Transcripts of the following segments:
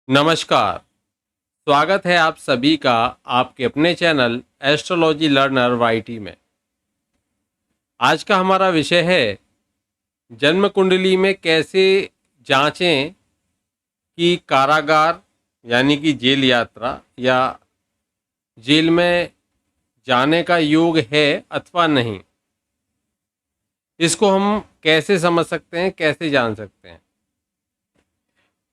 नमस्कार। स्वागत है आप सभी का आपके अपने चैनल एस्ट्रोलॉजी लर्नर वाईटी में। आज का हमारा विषय है जन्म कुंडली में कैसे जांचें कि कारागार यानी कि जेल यात्रा या जेल में जाने का योग है अथवा नहीं। इसको हम कैसे समझ सकते हैं, कैसे जान सकते हैं।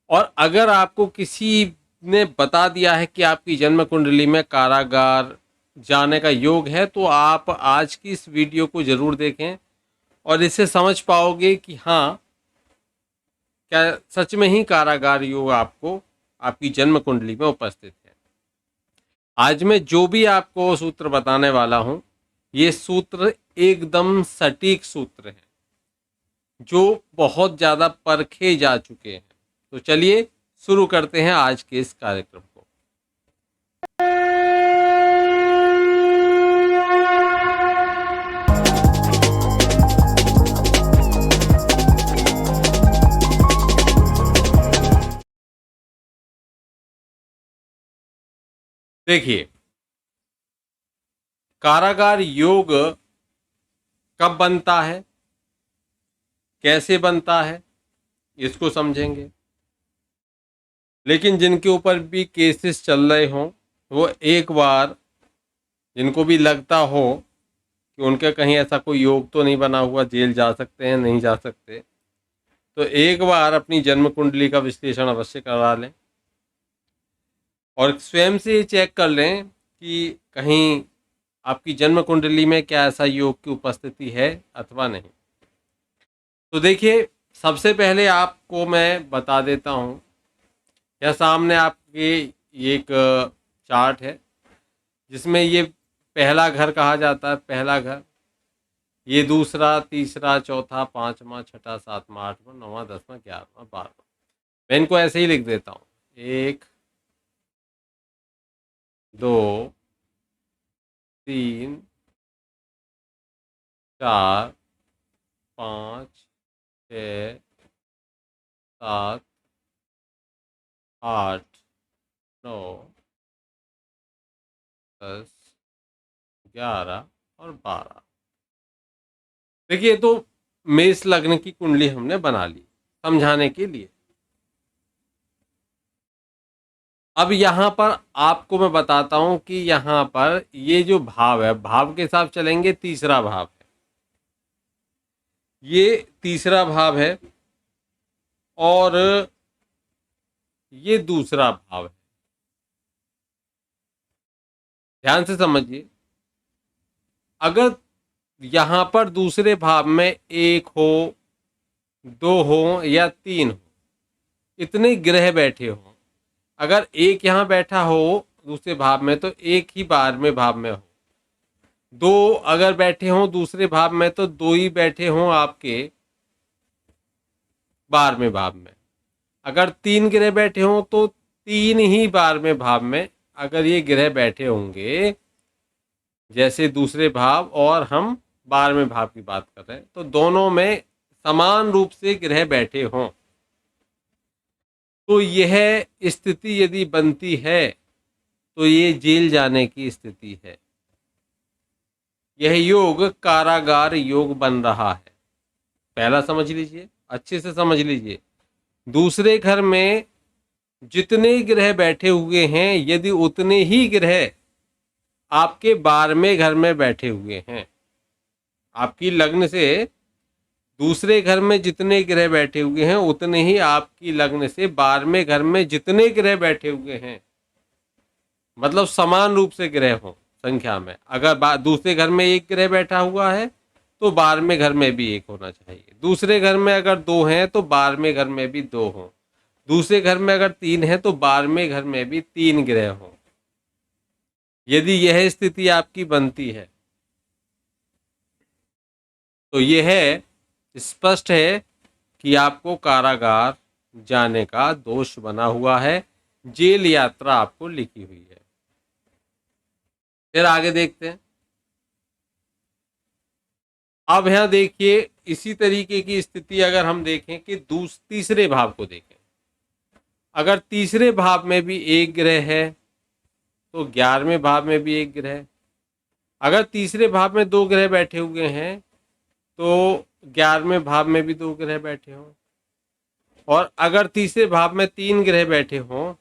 और अगर आपको किसी ने बता दिया है कि आपकी जन्म कुंडली में कारागार जाने का योग है, तो आप आज की इस वीडियो को ज़रूर देखें और इससे समझ पाओगे कि हाँ, क्या सच में ही कारागार योग आपको आपकी जन्म कुंडली में उपस्थित है। आज मैं जो भी आपको सूत्र बताने वाला हूँ, ये सूत्र एकदम सटीक सूत्र हैं जो बहुत ज़्यादा परखे जा चुके हैं। तो चलिए शुरू करते हैं आज के इस कार्यक्रम को। देखिए, कारागार योग कब बनता है, कैसे बनता है, इसको समझेंगे। लेकिन जिनके ऊपर भी केसेस चल रहे हों, वो एक बार जिनको भी लगता हो कि उनके कहीं ऐसा कोई योग तो नहीं बना हुआ, जेल जा सकते हैं, नहीं जा सकते, तो एक बार अपनी जन्म कुंडली का विश्लेषण अवश्य करा लें और स्वयं से ये चेक कर लें कि कहीं आपकी जन्म कुंडली में क्या ऐसा योग की उपस्थिति है अथवा नहीं। तो देखिए, सबसे पहले आपको मैं बता देता हूँ, यह सामने आपके ये एक चार्ट है जिसमें ये पहला घर कहा जाता है, पहला घर, ये दूसरा, तीसरा, चौथा, पांचवा, छठा, सातवां, आठवां, नौवां, दसवां, ग्यारहवां, बारहवां। मैं इनको ऐसे ही लिख देता हूँ, 1 2 3 4 5 6 7 8 9 10 11 और 12। देखिए, तो मेष लग्न की कुंडली हमने बना ली समझाने के लिए। अब यहाँ पर आपको मैं बताता हूँ कि यहाँ पर ये जो भाव है, भाव के हिसाब चलेंगे, तीसरा भाव है, ये तीसरा भाव है और ये दूसरा भाव है। ध्यान से समझिए, अगर यहाँ पर दूसरे भाव में 1 हो, 2 हो या 3 हो, इतने ग्रह बैठे हों, अगर एक यहाँ बैठा हो दूसरे भाव में तो एक ही बार में भाव में हो, 2 अगर बैठे हों दूसरे भाव में तो 2 ही बैठे हों आपके 12वें भाव में, अगर 3 ग्रह बैठे हों तो 3 ही 12वें भाव में अगर ये ग्रह बैठे होंगे, जैसे दूसरे भाव और हम 12वें भाव की बात कर रहे हैं, तो दोनों में समान रूप से ग्रह बैठे हों, तो यह स्थिति यदि बनती है तो ये जेल जाने की स्थिति है। यह योग कारागार योग बन रहा है। पहला समझ लीजिए, अच्छे से समझ लीजिए। दूसरे घर में जितने ग्रह बैठे हुए हैं, यदि उतने ही ग्रह आपके 12वें घर में बैठे हुए हैं, आपकी लग्न से दूसरे घर में जितने ग्रह बैठे हुए हैं उतने ही आपकी लग्न से 12वें घर में जितने ग्रह बैठे हुए हैं, मतलब समान रूप से ग्रह हों संख्या में। अगर दूसरे घर में एक ग्रह बैठा हुआ है तो 12वें घर में भी एक होना चाहिए। दूसरे घर में अगर 2 हैं तो 12वें घर में भी 2 हों। दूसरे घर में अगर 3 है तो 12वें घर में भी 3 ग्रह हों। यदि यह स्थिति आपकी बनती है तो यह स्पष्ट है कि आपको कारागार जाने का दोष बना हुआ है, जेल यात्रा आपको लिखी हुई है। फिर आगे देखते हैं। अब यहां देखिए, इसी तरीके की स्थिति अगर हम देखें कि तीसरे भाव को देखें, अगर तीसरे भाव में भी एक ग्रह है तो 11वें भाव में भी एक ग्रह। अगर तीसरे भाव में दो ग्रह बैठे हुए हैं तो 11वें भाव में भी दो ग्रह बैठे हों, और अगर तीसरे भाव में तीन ग्रह बैठे हों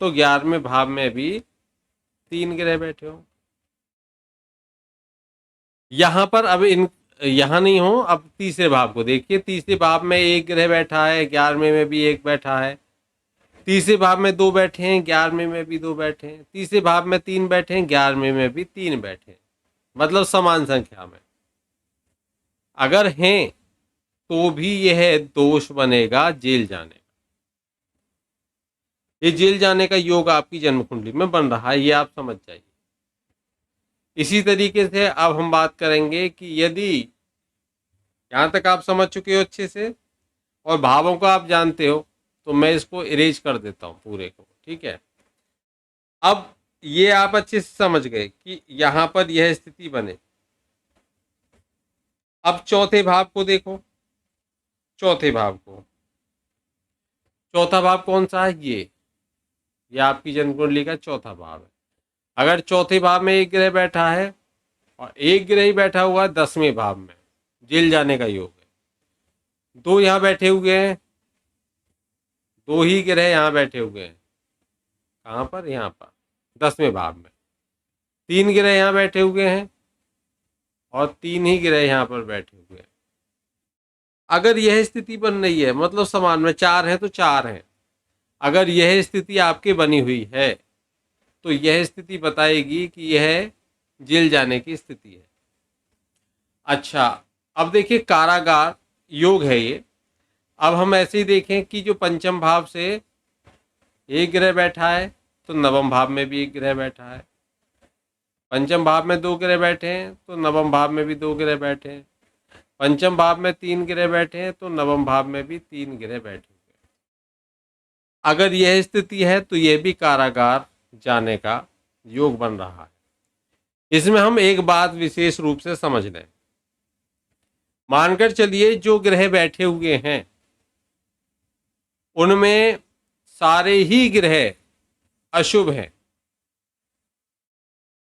तो 11वें भाव में भी तीन ग्रह बैठे हों। यहां पर अब इन यहां नहीं हो, अब तीसरे भाव को देखिए। तीसरे भाव में एक ग्रह बैठा है, 11वें में भी एक बैठा है। तीसरे भाव में दो बैठे हैं, 11वें में भी दो बैठे हैं। तीसरे भाव में तीन बैठे हैं, 11वें में भी तीन बैठे हैं, मतलब समान संख्या में। अगर हैं तो भी यह दोष बनेगा जेल जाने का। ये जेल जाने का योग आपकी जन्म कुंडली में बन रहा है, ये आप समझ जाइए। इसी तरीके से अब हम बात करेंगे कि यदि यहां तक आप समझ चुके हो अच्छे से और भावों को आप जानते हो, तो मैं इसको इरेज कर देता हूं पूरे को, ठीक है। अब ये आप अच्छे से समझ गए कि यहां पर यह स्थिति बने। अब चौथे भाव को देखो, चौथे भाव को, चौथा भाव कौन सा है? ये आपकी जन्म कुंडली का चौथा भाव है। अगर चौथे भाव में एक ग्रह बैठा है और एक ग्रह ही बैठा हुआ है 10वें भाव में, जेल जाने का योग है। दो यहाँ बैठे हुए हैं, दो ही ग्रह यहाँ बैठे हुए हैं। कहाँ पर? यहाँ पर 10वें भाव में। तीन ग्रह यहाँ बैठे हुए हैं और तीन ही ग्रह यहाँ पर बैठे हुए हैं। अगर यह स्थिति बन रही है, मतलब समान में चार है तो चार है। अगर यह स्थिति आपके बनी हुई है तो यह स्थिति बताएगी कि यह जेल जाने की स्थिति है। अच्छा, अब देखिए कारागार योग है ये। अब हम ऐसे ही देखें कि जो पंचम भाव से एक ग्रह बैठा है तो नवम भाव में भी एक ग्रह बैठा है। पंचम भाव में दो ग्रह बैठे हैं तो नवम भाव में भी दो ग्रह बैठे हैं। पंचम भाव में तीन ग्रह बैठे हैं तो नवम भाव में भी तीन ग्रह बैठे हुए हैं। अगर यह स्थिति है तो यह भी कारागार जाने का योग बन रहा है। इसमें हम एक बात विशेष रूप से समझ लें। मानकर चलिए जो ग्रह बैठे हुए हैं उनमें सारे ही ग्रह अशुभ हैं,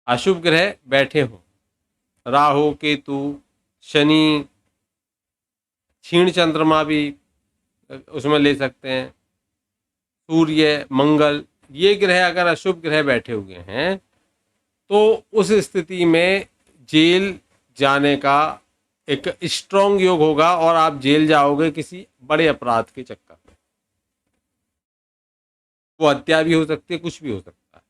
अशुभ ग्रह बैठे हों, राहु, केतु, शनि, क्षीण चंद्रमा भी उसमें ले सकते हैं, सूर्य, मंगल, ये ग्रह अगर अशुभ ग्रह बैठे हुए हैं तो उस स्थिति में जेल जाने का एक स्ट्रॉन्ग योग होगा और आप जेल जाओगे किसी बड़े अपराध के चक्कर में। वो हत्या भी हो सकती है, कुछ भी हो सकता है।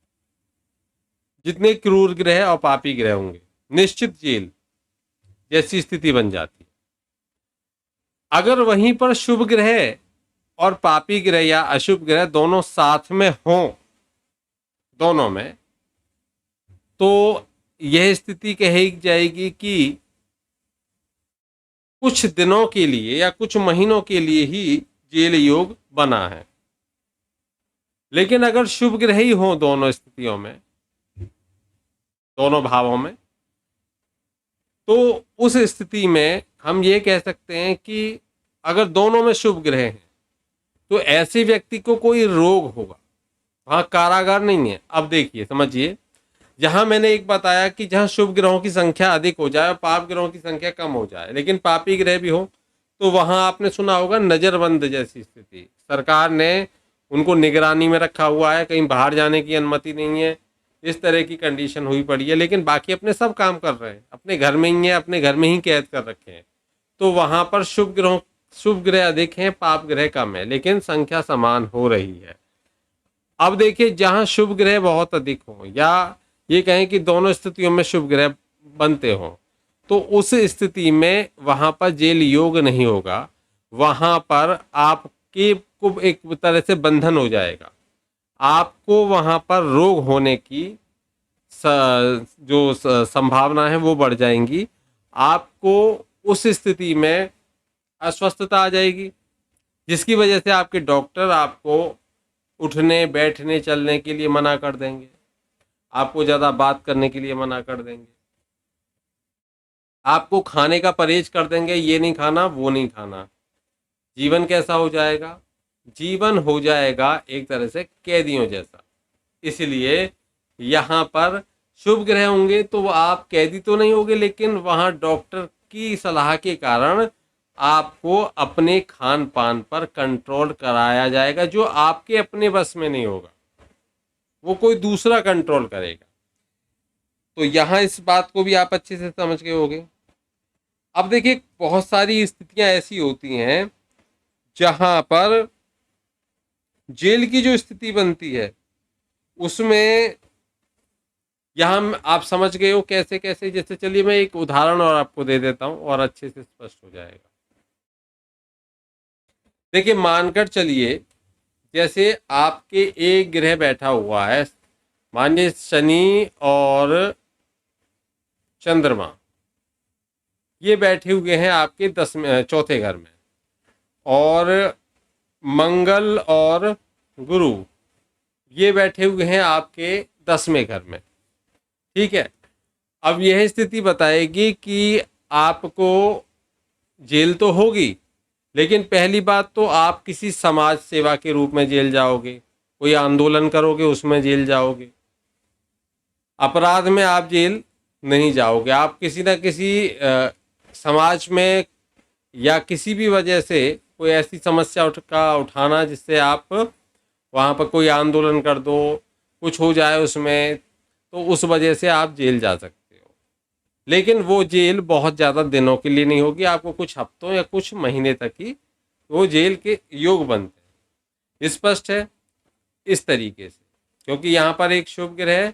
जितने क्रूर ग्रह और पापी ग्रह होंगे निश्चित जेल जैसी स्थिति बन जाती है। अगर वहीं पर शुभ ग्रह और पापी ग्रह या अशुभ ग्रह दोनों साथ में हों, दोनों में, तो यह स्थिति कही जाएगी कि कुछ दिनों के लिए या कुछ महीनों के लिए ही जेल योग बना है। लेकिन अगर शुभ ग्रह ही हो दोनों स्थितियों में, दोनों भावों में, तो उस स्थिति में हम ये कह सकते हैं कि अगर दोनों में शुभ ग्रह हैं तो ऐसे व्यक्ति को कोई रोग होगा। वहां कारागार नहीं है। अब देखिए, समझिए, जहां मैंने एक बताया कि जहां शुभ ग्रहों की संख्या अधिक हो जाए और पाप ग्रहों की संख्या कम हो जाए, लेकिन पापी ग्रह भी हो, तो वहां आपने सुना होगा नजरबंद जैसी स्थिति। सरकार ने उनको निगरानी में रखा हुआ है, कहीं बाहर जाने की अनुमति नहीं है, इस तरह की कंडीशन हुई पड़ी है। लेकिन बाकी अपने सब काम कर रहे हैं, अपने घर में ही है, अपने घर में ही कैद कर रखे हैं। तो वहां पर शुभ ग्रह अधिक हैं, पाप ग्रह कम है, लेकिन संख्या समान हो रही है। अब देखिए, जहां शुभ ग्रह बहुत अधिक हो या ये कहें कि दोनों स्थितियों में शुभ ग्रह बनते हों, तो उस स्थिति में वहां पर जेल योग नहीं होगा। वहां पर आपके को एक तरह से बंधन हो जाएगा। आपको वहां पर रोग होने की जो संभावना है वो बढ़ जाएंगी। आपको उस स्थिति में अस्वस्थता आ जाएगी, जिसकी वजह से आपके डॉक्टर आपको उठने, बैठने, चलने के लिए मना कर देंगे, आपको ज़्यादा बात करने के लिए मना कर देंगे, आपको खाने का परहेज कर देंगे, ये नहीं खाना, वो नहीं खाना। जीवन कैसा हो जाएगा? जीवन हो जाएगा एक तरह से कैदियों जैसा। इसलिए यहाँ पर शुभ ग्रह होंगे तो वो आप कैदी तो नहीं होगे, लेकिन वहाँ डॉक्टर की सलाह के कारण आपको अपने खान पान पर कंट्रोल कराया जाएगा, जो आपके अपने बस में नहीं होगा, वो कोई दूसरा कंट्रोल करेगा। तो यहाँ इस बात को भी आप अच्छे से समझ गए होंगे। अब देखिए, बहुत सारी स्थितियां ऐसी होती हैं जहां पर जेल की जो स्थिति बनती है उसमें यहाँ आप समझ गए हो कैसे कैसे। जैसे चलिए मैं एक उदाहरण और आपको दे देता हूँ और अच्छे से स्पष्ट हो जाएगा। देखिए, मानकर चलिए जैसे आपके एक ग्रह बैठा हुआ है, मानिए शनि और चंद्रमा, ये बैठे हुए हैं आपके 10 चौथे घर में, और मंगल और गुरु ये बैठे हुए हैं आपके 10वें घर में। ठीक है, अब यह स्थिति बताएगी कि आपको जेल तो होगी, लेकिन पहली बात तो आप किसी समाज सेवा के रूप में जेल जाओगे, कोई आंदोलन करोगे उसमें जेल जाओगे। अपराध में आप जेल नहीं जाओगे, आप किसी न किसी समाज में या किसी भी वजह से कोई ऐसी समस्या उठाना जिससे आप वहाँ पर कोई आंदोलन कर दो, कुछ हो जाए उसमें, तो उस वजह से आप जेल जा सकते हो। लेकिन वो जेल बहुत ज़्यादा दिनों के लिए नहीं होगी, आपको कुछ हफ्तों या कुछ महीने तक ही वो जेल के योग बनते हैं। स्पष्ट है? इस तरीके से, क्योंकि यहाँ पर एक शुभ ग्रह,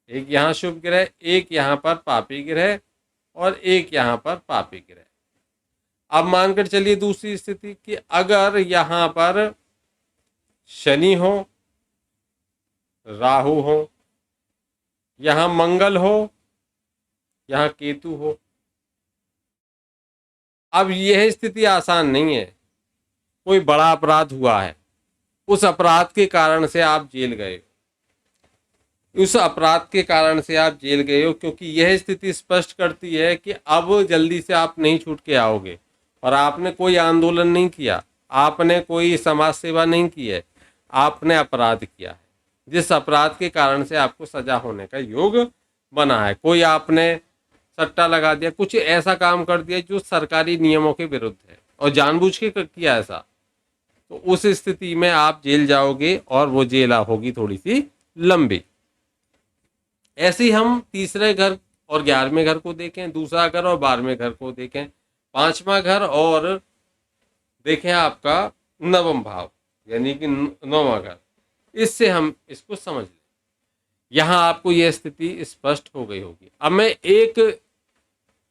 एक यहाँ शुभ ग्रह, एक यहाँ पर पापी ग्रह और एक यहाँ पर पापी ग्रह। अब मानकर चलिए दूसरी स्थिति कि अगर यहाँ पर शनि हो, राहु हो, यहाँ मंगल हो, यहाँ केतु हो। अब यह स्थिति आसान नहीं है। कोई बड़ा अपराध हुआ है, उस अपराध के कारण से आप जेल गए हो, उस अपराध के कारण से आप जेल गए हो, क्योंकि यह स्थिति स्पष्ट करती है कि अब जल्दी से आप नहीं छूट के आओगे, और आपने कोई आंदोलन नहीं किया, आपने कोई समाज सेवा नहीं की है, आपने अपराध किया है, जिस अपराध के कारण से आपको सजा होने का योग बना है। कोई आपने सट्टा लगा दिया, कुछ ऐसा काम कर दिया जो सरकारी नियमों के विरुद्ध है और जानबूझ के किया ऐसा, तो उस स्थिति में आप जेल जाओगे और वो जेल होगी थोड़ी सी लंबी। ऐसे ही हम तीसरे घर और 11वें घर को देखें, दूसरा घर और 12वें घर को देखें, 5वां घर और देखें आपका 9वां भाव यानी कि 9वां घर, इससे हम इसको समझ लें। यहाँ आपको यह स्थिति स्पष्ट हो गई होगी। अब मैं एक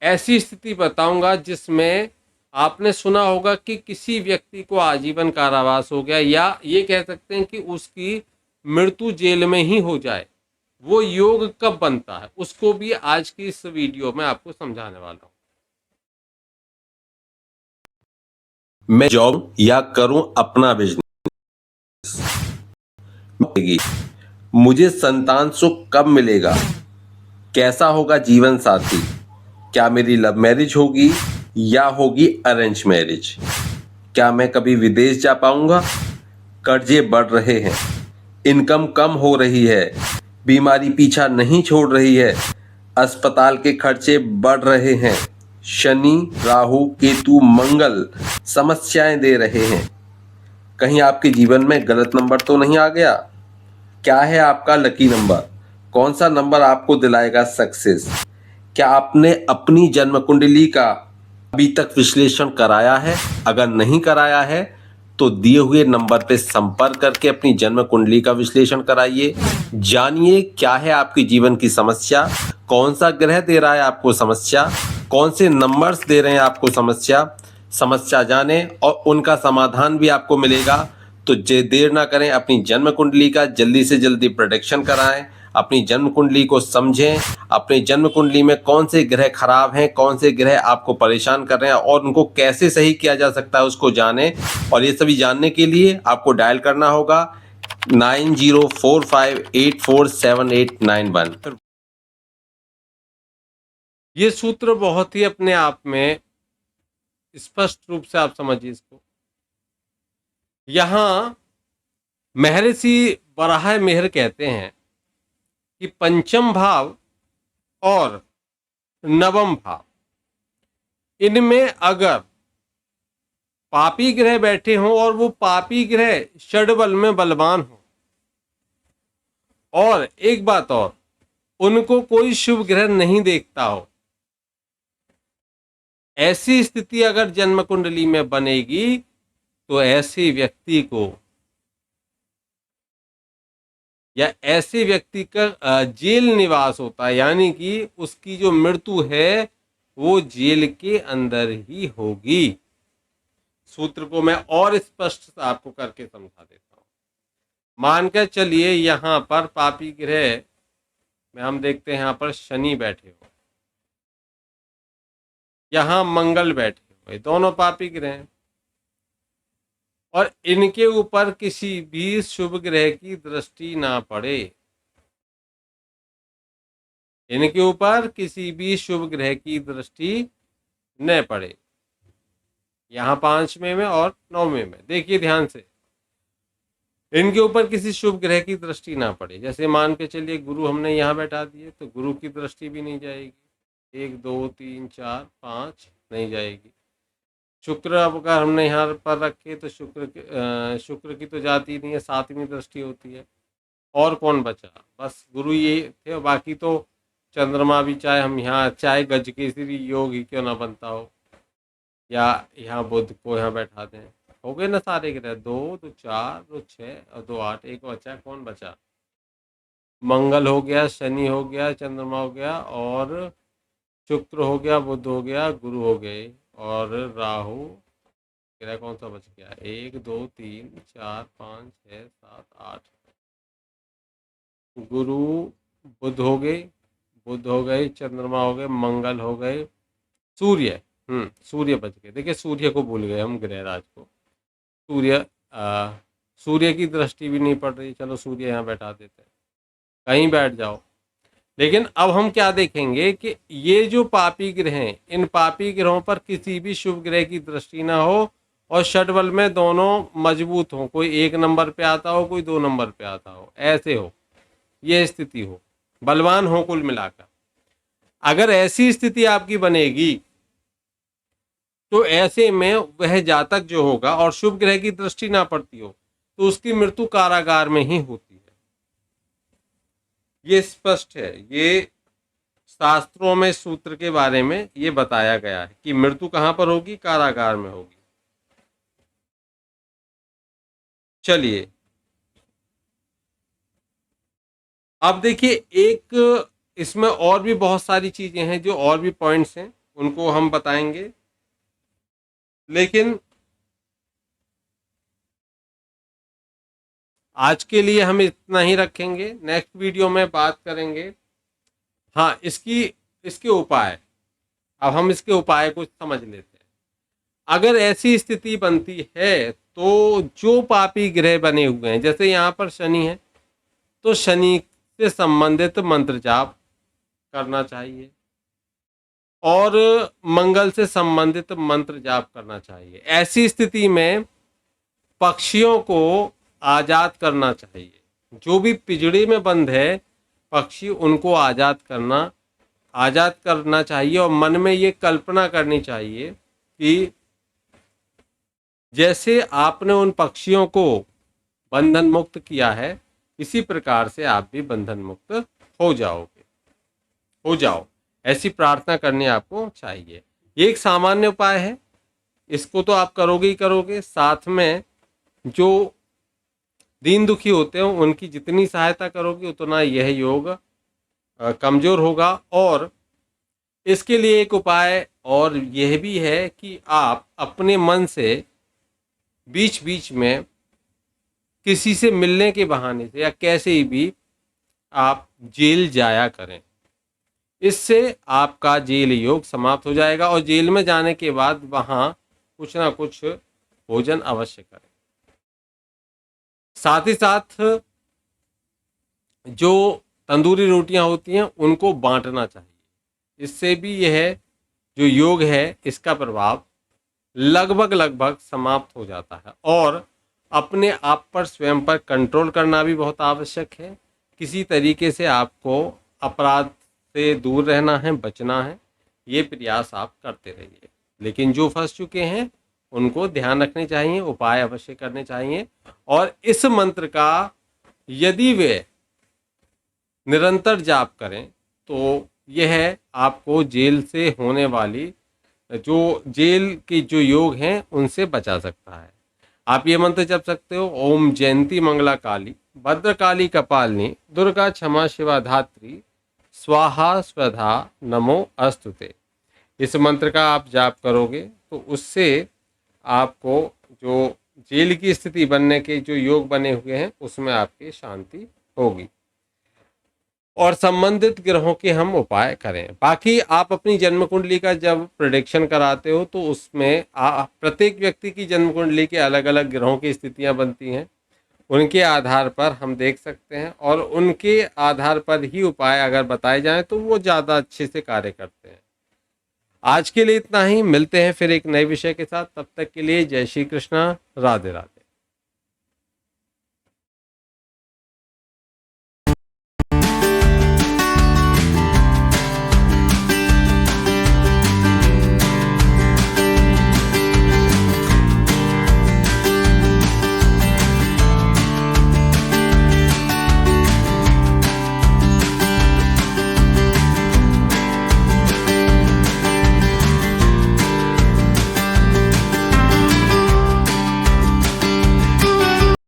ऐसी स्थिति बताऊंगा जिसमें आपने सुना होगा कि किसी व्यक्ति को आजीवन कारावास हो गया, या ये कह सकते हैं कि उसकी मृत्यु जेल में ही हो जाए। वो योग कब बनता है उसको भी आज की इस वीडियो में आपको समझाने वाला हूं। मैं जॉब या करूं अपना बिजनेस, मुझे संतान सुख कब मिलेगा, कैसा होगा जीवन साथी, क्या मेरी लव मैरिज होगी या होगी अरेंज मैरिज, क्या मैं कभी विदेश जा पाऊंगा, कर्जे बढ़ रहे हैं, इनकम कम हो रही है, बीमारी पीछा नहीं छोड़ रही है, अस्पताल के खर्चे बढ़ रहे हैं, शनि राहु केतु मंगल समस्याएं दे रहे हैं, कहीं आपके जीवन में गलत नंबर तो नहीं आ गया, क्या है आपका लकी नंबर, कौन सा नंबर आपको दिलाएगा सक्सेस, क्या आपने अपनी जन्म कुंडली का अभी तक विश्लेषण कराया है, अगर नहीं कराया है तो दिए हुए नंबर पर संपर्क करके अपनी जन्म कुंडली का विश्लेषण कराइए। जानिए क्या है आपकी जीवन की समस्या, कौन सा ग्रह दे रहा है आपको समस्या, कौन से नंबर्स दे रहे हैं आपको समस्या। समस्या जाने और उनका समाधान भी आपको मिलेगा। तो देर ना करें, अपनी जन्म कुंडली का जल्दी से जल्दी प्रोटेक्शन कराएं, अपनी जन्म कुंडली को समझें, अपनी जन्म कुंडली में कौन से ग्रह खराब हैं, कौन से ग्रह आपको परेशान कर रहे हैं और उनको कैसे सही किया जा सकता है उसको जानें। और ये सभी जानने के लिए आपको डायल करना होगा 9045847891। ये सूत्र बहुत ही अपने आप में स्पष्ट रूप से आप समझिए इसको। यहाँ महर्षि वराह मिहिर कहते हैं कि पंचम भाव और नवम भाव, इनमें अगर पापी ग्रह बैठे हों और वो पापी ग्रह षड्बल में बलवान हो, और एक बात और, उनको कोई शुभ ग्रह नहीं देखता हो, ऐसी स्थिति अगर जन्म कुंडली में बनेगी तो ऐसे व्यक्ति को या ऐसे व्यक्ति का जेल निवास होता है, यानी कि उसकी जो मृत्यु है वो जेल के अंदर ही होगी। सूत्र को मैं और स्पष्ट आपको करके समझा देता हूं। मानकर चलिए यहां पर पापी ग्रह में हम देखते हैं यहां पर शनि बैठे हो, यहां मंगल बैठे हुए, दोनों पापी ग्रह हैं, और इनके ऊपर किसी भी शुभ ग्रह की दृष्टि ना पड़े, इनके ऊपर किसी भी शुभ ग्रह की दृष्टि न पड़े, यहां 5वें में और 9वें में। देखिए ध्यान से, इनके ऊपर किसी शुभ ग्रह की दृष्टि ना पड़े। जैसे मान के चलिए गुरु हमने यहाँ बैठा दिए तो गुरु की दृष्टि भी नहीं जाएगी, 1 2 3 4 5 नहीं जाएगी। शुक्र अगर हमने यहाँ पर रखे तो शुक्र की तो जाती नहीं है, 7वीं दृष्टि होती है। और कौन बचा? बस गुरु ये थे, बाकी तो चंद्रमा भी चाहे हम यहाँ, चाहे गजकेसरी योग ही क्यों ना बनता हो, या यहाँ बुध को यहाँ बैठा दें, हो गए ना सारे ग्रह। 2 2 4 2 6 और 2 8, एक बचा, कौन बचा? मंगल हो गया, शनि हो गया, चंद्रमा हो गया, और शुक्र हो गया, बुध हो गया, गुरु हो गए, और राहु ग्रह कौन सा बच गया? 1 2 3 4 5 6 7 8, गुरु बुध हो गए, चंद्रमा हो गए, मंगल हो गए, सूर्य, सूर्य बच गए। देखिए सूर्य को भूल गए हम, ग्रहराज को। सूर्य की दृष्टि भी नहीं पड़ रही, चलो सूर्य यहाँ बैठा देते हैं, कहीं बैठ जाओ। लेकिन अब हम क्या देखेंगे कि ये जो पापी ग्रह हैं, इन पापी ग्रहों पर किसी भी शुभ ग्रह की दृष्टि ना हो, और षड्बल में दोनों मजबूत हो, कोई 1 नंबर पे आता हो, कोई 2 नंबर पे आता हो, ऐसे हो, ये स्थिति हो, बलवान हो कुल मिलाकर। अगर ऐसी स्थिति आपकी बनेगी तो ऐसे में वह जातक जो होगा और शुभ ग्रह की दृष्टि ना पड़ती हो तो उसकी मृत्यु कारागार में ही होती है। ये स्पष्ट है, ये शास्त्रों में सूत्र के बारे में ये बताया गया है कि मृत्यु कहां पर होगी? कारागार में होगी। चलिए अब देखिए, एक इसमें और भी बहुत सारी चीजें हैं, जो और भी पॉइंट्स हैं उनको हम बताएंगे, लेकिन आज के लिए हम इतना ही रखेंगे। नेक्स्ट वीडियो में बात करेंगे हाँ इसके उपाय। अब हम इसके उपाय को समझ लेते हैं। अगर ऐसी स्थिति बनती है तो जो पापी ग्रह बने हुए हैं, जैसे यहाँ पर शनि है, तो शनि से संबंधित मंत्र जाप करना चाहिए, और मंगल से संबंधित मंत्र जाप करना चाहिए। ऐसी स्थिति में पक्षियों को आज़ाद करना चाहिए, जो भी पिंजड़े में बंद है पक्षी, उनको आज़ाद करना चाहिए, और मन में ये कल्पना करनी चाहिए कि जैसे आपने उन पक्षियों को बंधन मुक्त किया है, इसी प्रकार से आप भी बंधन मुक्त हो जाओ। ऐसी प्रार्थना करनी आपको चाहिए। ये एक सामान्य उपाय है, इसको तो आप करोगे ही करोगे, साथ में जो दीन दुखी होते हैं उनकी जितनी सहायता करोगे उतना यह योग कमजोर होगा। और इसके लिए एक उपाय और यह भी है कि आप अपने मन से बीच बीच में किसी से मिलने के बहाने से या कैसे ही भी आप जेल जाया करें। इससे आपका जेल योग समाप्त हो जाएगा, और जेल में जाने के बाद वहाँ कुछ ना कुछ भोजन अवश्य करें। साथ ही साथ जो तंदूरी रोटियां होती हैं उनको बांटना चाहिए। इससे भी यह जो योग है इसका प्रभाव लगभग समाप्त हो जाता है। और अपने आप पर, स्वयं पर कंट्रोल करना भी बहुत आवश्यक है। किसी तरीके से आपको अपराध से दूर रहना है, बचना है, ये प्रयास आप करते रहिए। लेकिन जो फंस चुके हैं उनको ध्यान रखने चाहिए, उपाय अवश्य करने चाहिए। और इस मंत्र का यदि वे निरंतर जाप करें तो यह आपको जेल से होने वाली, जो जेल के जो योग हैं उनसे बचा सकता है। आप ये मंत्र जप सकते हो, ओम जयंती मंगला काली भद्रकाली कपालिनी दुर्गा क्षमा शिवा धात्री स्वाहा स्वधा नमो अस्तुते। इस मंत्र का आप जाप करोगे तो उससे आपको जो जेल की स्थिति बनने के जो योग बने हुए हैं उसमें आपकी शांति होगी। और संबंधित ग्रहों के हम उपाय करें। बाकी आप अपनी जन्म कुंडली का जब प्रेडिक्शन कराते हो तो उसमें प्रत्येक व्यक्ति की जन्म कुंडली के अलग अलग ग्रहों की स्थितियां बनती हैं, उनके आधार पर हम देख सकते हैं और उनके आधार पर ही उपाय अगर बताए जाएं तो वो ज़्यादा अच्छे से कार्य करते हैं। आज के लिए इतना ही, मिलते हैं फिर एक नए विषय के साथ। तब तक के लिए जय श्री कृष्णा, राधे राधे।